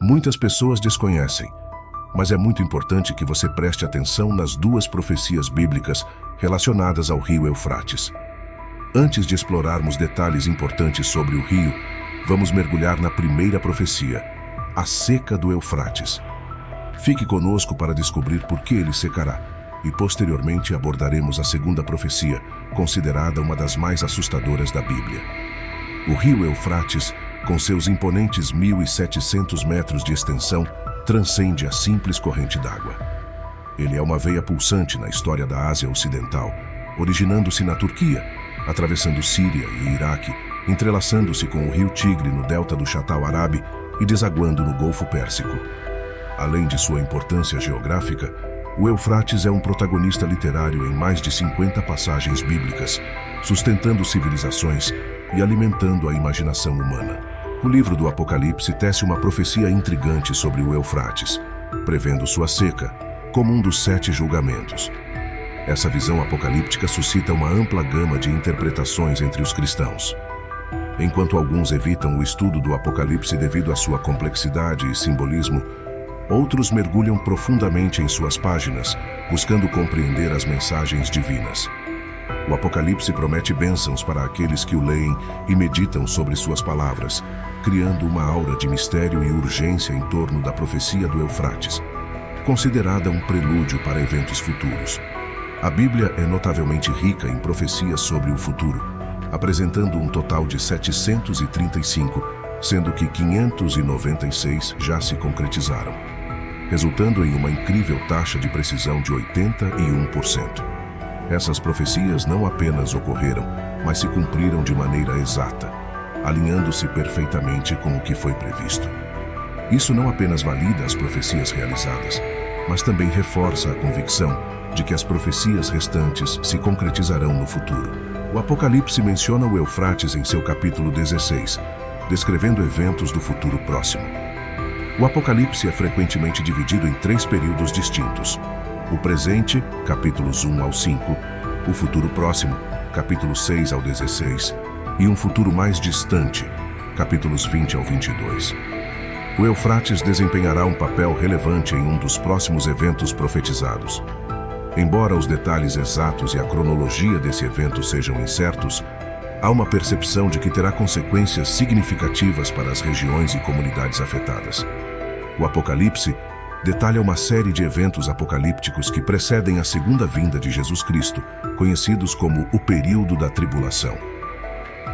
Muitas pessoas desconhecem, mas é muito importante que você preste atenção nas duas profecias bíblicas relacionadas ao rio Eufrates. Antes de explorarmos detalhes importantes sobre o rio, vamos mergulhar na primeira profecia, a seca do Eufrates. Fique conosco para descobrir por que ele secará, e posteriormente abordaremos a segunda profecia, considerada uma das mais assustadoras da Bíblia. O rio Eufrates, com seus imponentes 1.700 metros de extensão, transcende a simples corrente d'água. Ele é uma veia pulsante na história da Ásia Ocidental, originando-se na Turquia, atravessando Síria e Iraque, entrelaçando-se com o rio Tigre no delta do Chatal Árabe e desaguando no Golfo Pérsico. Além de sua importância geográfica, o Eufrates é um protagonista literário em mais de 50 passagens bíblicas, sustentando civilizações e alimentando a imaginação humana. O livro do Apocalipse tece uma profecia intrigante sobre o Eufrates, prevendo sua seca, como um dos 7 julgamentos. Essa visão apocalíptica suscita uma ampla gama de interpretações entre os cristãos. Enquanto alguns evitam o estudo do Apocalipse devido à sua complexidade e simbolismo, outros mergulham profundamente em suas páginas, buscando compreender as mensagens divinas. O Apocalipse promete bênçãos para aqueles que o leem e meditam sobre suas palavras, criando uma aura de mistério e urgência em torno da profecia do Eufrates, considerada um prelúdio para eventos futuros. A Bíblia é notavelmente rica em profecias sobre o futuro, apresentando um total de 735, sendo que 596 já se concretizaram, resultando em uma incrível taxa de precisão de 81%. Essas profecias não apenas ocorreram, mas se cumpriram de maneira exata, alinhando-se perfeitamente com o que foi previsto. Isso não apenas valida as profecias realizadas, mas também reforça a convicção de que as profecias restantes se concretizarão no futuro. O Apocalipse menciona o Eufrates em seu capítulo 16, descrevendo eventos do futuro próximo. O Apocalipse é frequentemente dividido em 3 períodos distintos: o presente, capítulos 1 ao 5, o futuro próximo, capítulos 6 ao 16, e um futuro mais distante, capítulos 20 ao 22. O Eufrates desempenhará um papel relevante em um dos próximos eventos profetizados. Embora os detalhes exatos e a cronologia desse evento sejam incertos, há uma percepção de que terá consequências significativas para as regiões e comunidades afetadas. O Apocalipse detalha uma série de eventos apocalípticos que precedem a segunda vinda de Jesus Cristo, conhecidos como o período da tribulação.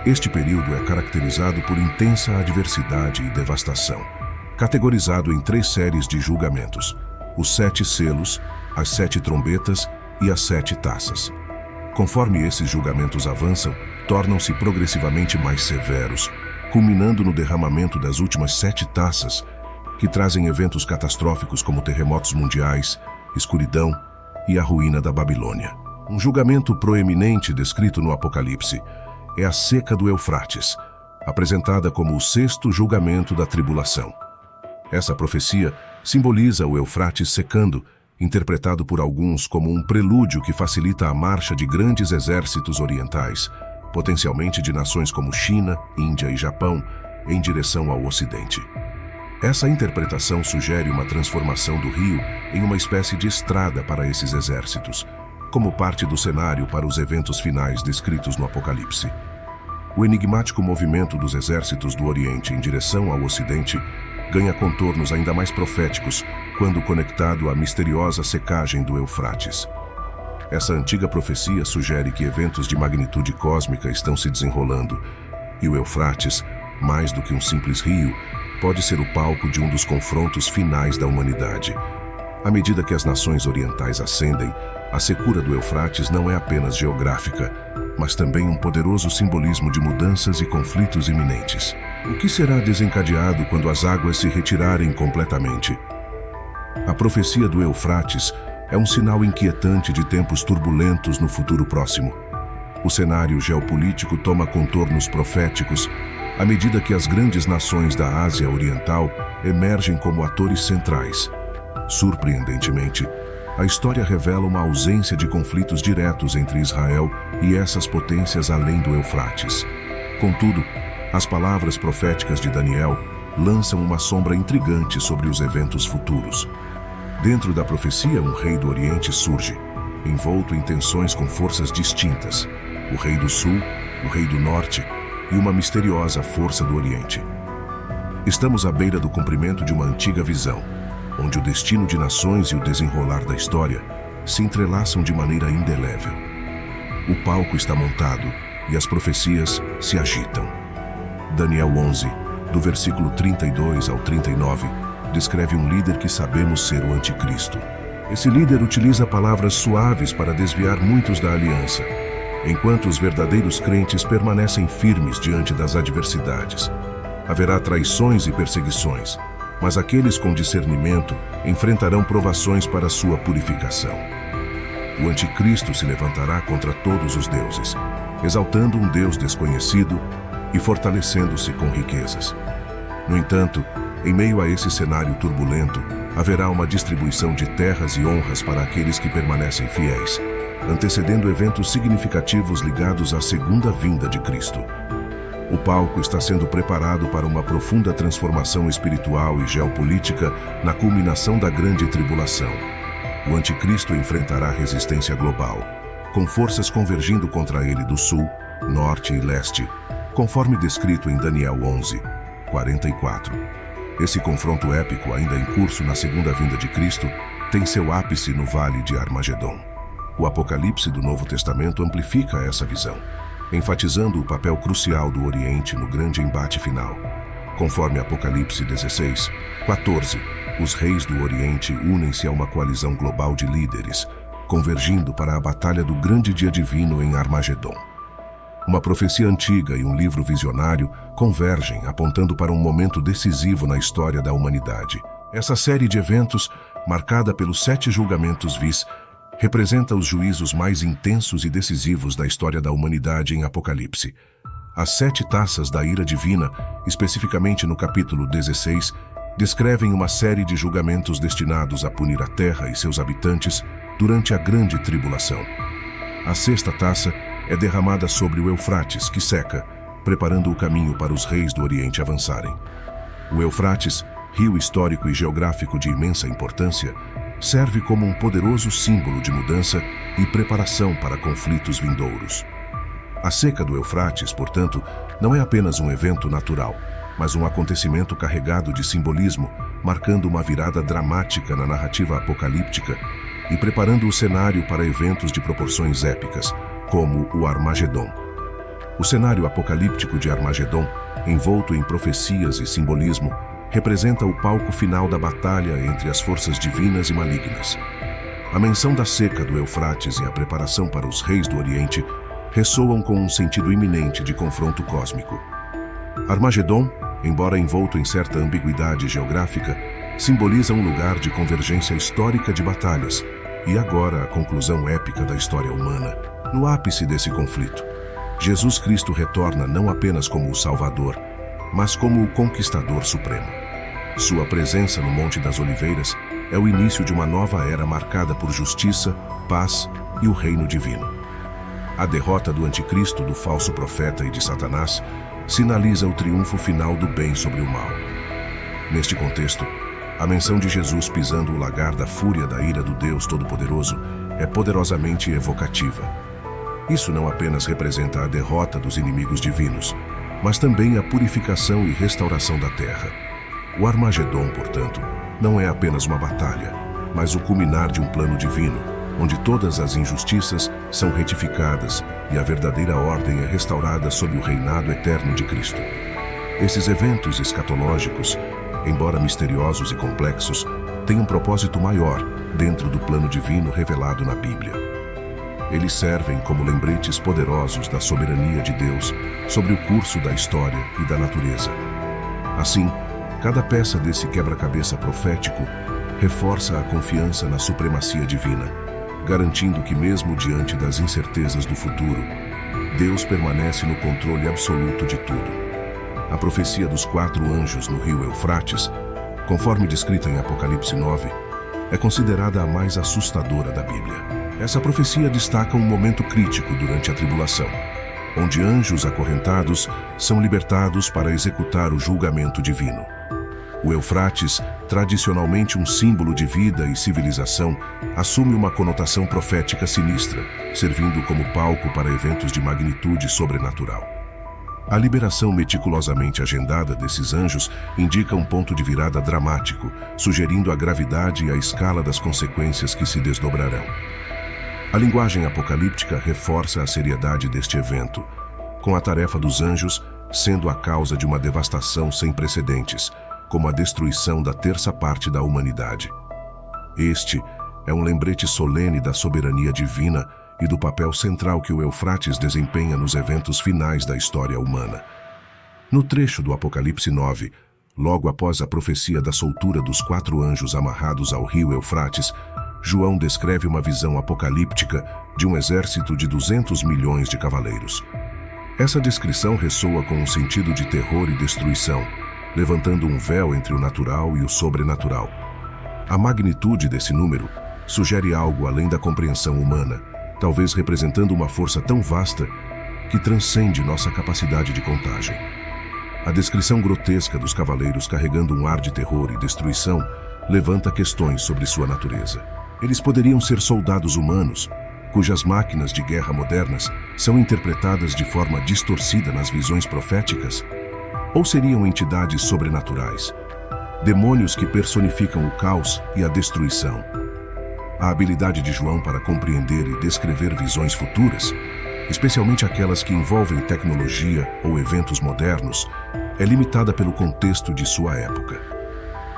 Este período é caracterizado por intensa adversidade e devastação, categorizado em 3 séries de julgamentos: os 7 selos, as 7 trombetas e as 7 taças. Conforme esses julgamentos avançam, tornam-se progressivamente mais severos, culminando no derramamento das últimas 7 taças, que trazem eventos catastróficos como terremotos mundiais, escuridão e a ruína da Babilônia. Um julgamento proeminente descrito no Apocalipse é a seca do Eufrates, apresentada como o 6º julgamento da tribulação. Essa profecia simboliza o Eufrates secando, interpretado por alguns como um prelúdio que facilita a marcha de grandes exércitos orientais, potencialmente de nações como China, Índia e Japão, em direção ao Ocidente. Essa interpretação sugere uma transformação do rio em uma espécie de estrada para esses exércitos, como parte do cenário para os eventos finais descritos no Apocalipse. O enigmático movimento dos exércitos do Oriente em direção ao Ocidente ganha contornos ainda mais proféticos quando conectado à misteriosa secagem do Eufrates. Essa antiga profecia sugere que eventos de magnitude cósmica estão se desenrolando, e o Eufrates, mais do que um simples rio, pode ser o palco de um dos confrontos finais da humanidade. À medida que as nações orientais ascendem, a secura do Eufrates não é apenas geográfica, mas também um poderoso simbolismo de mudanças e conflitos iminentes. O que será desencadeado quando as águas se retirarem completamente? A profecia do Eufrates é um sinal inquietante de tempos turbulentos no futuro próximo. O cenário geopolítico toma contornos proféticos à medida que as grandes nações da Ásia Oriental emergem como atores centrais. Surpreendentemente, a história revela uma ausência de conflitos diretos entre Israel e essas potências além do Eufrates. Contudo, as palavras proféticas de Daniel lançam uma sombra intrigante sobre os eventos futuros. Dentro da profecia, um rei do Oriente surge, envolto em tensões com forças distintas: o rei do Sul, o rei do Norte e uma misteriosa força do Oriente. Estamos à beira do cumprimento de uma antiga visão, onde o destino de nações e o desenrolar da história se entrelaçam de maneira indelével. O palco está montado e as profecias se agitam. Daniel 11, do versículo 32 ao 39, descreve um líder que sabemos ser o anticristo. Esse líder utiliza palavras suaves para desviar muitos da aliança, enquanto os verdadeiros crentes permanecem firmes diante das adversidades. Haverá traições e perseguições, mas aqueles com discernimento enfrentarão provações para sua purificação. O anticristo se levantará contra todos os deuses, exaltando um Deus desconhecido e fortalecendo-se com riquezas. No entanto, em meio a esse cenário turbulento, haverá uma distribuição de terras e honras para aqueles que permanecem fiéis, antecedendo eventos significativos ligados à segunda vinda de Cristo. O palco está sendo preparado para uma profunda transformação espiritual e geopolítica na culminação da grande tribulação. O anticristo enfrentará resistência global, com forças convergindo contra ele do sul, norte e leste, conforme descrito em Daniel 11, 44. Esse confronto épico, ainda em curso na segunda vinda de Cristo, tem seu ápice no Vale de Armagedon. O Apocalipse do Novo Testamento amplifica essa visão, enfatizando o papel crucial do Oriente no grande embate final. Conforme Apocalipse 16, 14, os reis do Oriente unem-se a uma coalizão global de líderes, convergindo para a batalha do grande dia divino em Armagedon. Uma profecia antiga e um livro visionário convergem, apontando para um momento decisivo na história da humanidade. Essa série de eventos, marcada pelos 7 julgamentos vis, representa os juízos mais intensos e decisivos da história da humanidade em Apocalipse. As 7 taças da ira divina, especificamente no capítulo 16, descrevem uma série de julgamentos destinados a punir a terra e seus habitantes durante a grande tribulação. A 6ª taça é derramada sobre o Eufrates, que seca, preparando o caminho para os reis do Oriente avançarem. O Eufrates, rio histórico e geográfico de imensa importância, serve como um poderoso símbolo de mudança e preparação para conflitos vindouros. A seca do Eufrates, portanto, não é apenas um evento natural, mas um acontecimento carregado de simbolismo, marcando uma virada dramática na narrativa apocalíptica e preparando o cenário para eventos de proporções épicas, como o Armagedon. O cenário apocalíptico de Armagedon, envolto em profecias e simbolismo, representa o palco final da batalha entre as forças divinas e malignas. A menção da seca do Eufrates e a preparação para os reis do Oriente ressoam com um sentido iminente de confronto cósmico. Armagedon, embora envolto em certa ambiguidade geográfica, simboliza um lugar de convergência histórica de batalhas e agora a conclusão épica da história humana. No ápice desse conflito, Jesus Cristo retorna não apenas como o Salvador, mas como o Conquistador Supremo. Sua presença no Monte das Oliveiras é o início de uma nova era marcada por justiça, paz e o reino divino. A derrota do anticristo, do falso profeta e de Satanás sinaliza o triunfo final do bem sobre o mal. Neste contexto, a menção de Jesus pisando o lagar da fúria da ira do Deus Todo-Poderoso é poderosamente evocativa. Isso não apenas representa a derrota dos inimigos divinos, mas também a purificação e restauração da terra. O Armagedon, portanto, não é apenas uma batalha, mas o culminar de um plano divino, onde todas as injustiças são retificadas e a verdadeira ordem é restaurada sob o reinado eterno de Cristo. Esses eventos escatológicos, embora misteriosos e complexos, têm um propósito maior dentro do plano divino revelado na Bíblia. Eles servem como lembretes poderosos da soberania de Deus sobre o curso da história e da natureza. Assim, cada peça desse quebra-cabeça profético reforça a confiança na supremacia divina, garantindo que mesmo diante das incertezas do futuro, Deus permanece no controle absoluto de tudo. A profecia dos 4 anjos no rio Eufrates, conforme descrita em Apocalipse 9, é considerada a mais assustadora da Bíblia. Essa profecia destaca um momento crítico durante a tribulação, onde anjos acorrentados são libertados para executar o julgamento divino. O Eufrates, tradicionalmente um símbolo de vida e civilização, assume uma conotação profética sinistra, servindo como palco para eventos de magnitude sobrenatural. A liberação meticulosamente agendada desses anjos indica um ponto de virada dramático, sugerindo a gravidade e a escala das consequências que se desdobrarão. A linguagem apocalíptica reforça a seriedade deste evento, com a tarefa dos anjos sendo a causa de uma devastação sem precedentes, como a destruição da terça parte da humanidade. Este é um lembrete solene da soberania divina e do papel central que o Eufrates desempenha nos eventos finais da história humana. No trecho do Apocalipse 9, logo após a profecia da soltura dos 4 anjos amarrados ao rio Eufrates, João descreve uma visão apocalíptica de um exército de 200 milhões de cavaleiros. Essa descrição ressoa com um sentido de terror e destruição, levantando um véu entre o natural e o sobrenatural. A magnitude desse número sugere algo além da compreensão humana, talvez representando uma força tão vasta que transcende nossa capacidade de contagem. A descrição grotesca dos cavaleiros carregando um ar de terror e destruição levanta questões sobre sua natureza. Eles poderiam ser soldados humanos, cujas máquinas de guerra modernas são interpretadas de forma distorcida nas visões proféticas? Ou seriam entidades sobrenaturais, demônios que personificam o caos e a destruição? A habilidade de João para compreender e descrever visões futuras, especialmente aquelas que envolvem tecnologia ou eventos modernos, é limitada pelo contexto de sua época.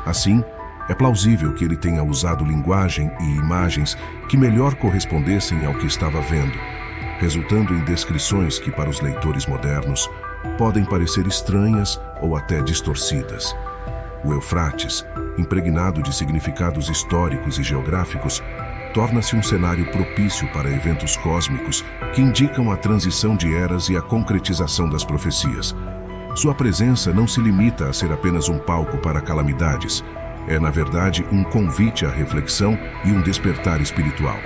Assim, é plausível que ele tenha usado linguagem e imagens que melhor correspondessem ao que estava vendo, resultando em descrições que, para os leitores modernos, podem parecer estranhas ou até distorcidas. O Eufrates, impregnado de significados históricos e geográficos, torna-se um cenário propício para eventos cósmicos que indicam a transição de eras e a concretização das profecias. Sua presença não se limita a ser apenas um palco para calamidades. É, na verdade, um convite à reflexão e um despertar espiritual.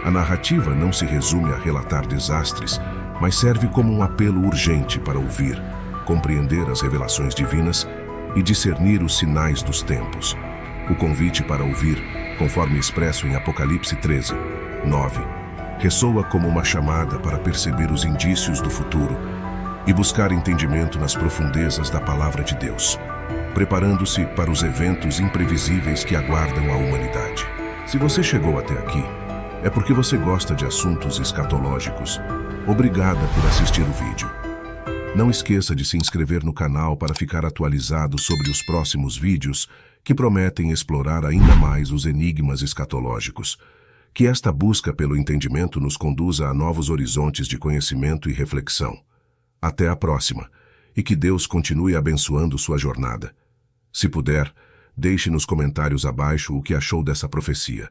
A narrativa não se resume a relatar desastres, mas serve como um apelo urgente para ouvir, compreender as revelações divinas e discernir os sinais dos tempos. O convite para ouvir, conforme expresso em Apocalipse 13, 9, ressoa como uma chamada para perceber os indícios do futuro e buscar entendimento nas profundezas da Palavra de Deus, preparando-se para os eventos imprevisíveis que aguardam a humanidade. Se você chegou até aqui, é porque você gosta de assuntos escatológicos. Obrigada por assistir o vídeo. Não esqueça de se inscrever no canal para ficar atualizado sobre os próximos vídeos que prometem explorar ainda mais os enigmas escatológicos. Que esta busca pelo entendimento nos conduza a novos horizontes de conhecimento e reflexão. Até a próxima, e que Deus continue abençoando sua jornada. Se puder, deixe nos comentários abaixo o que achou dessa profecia.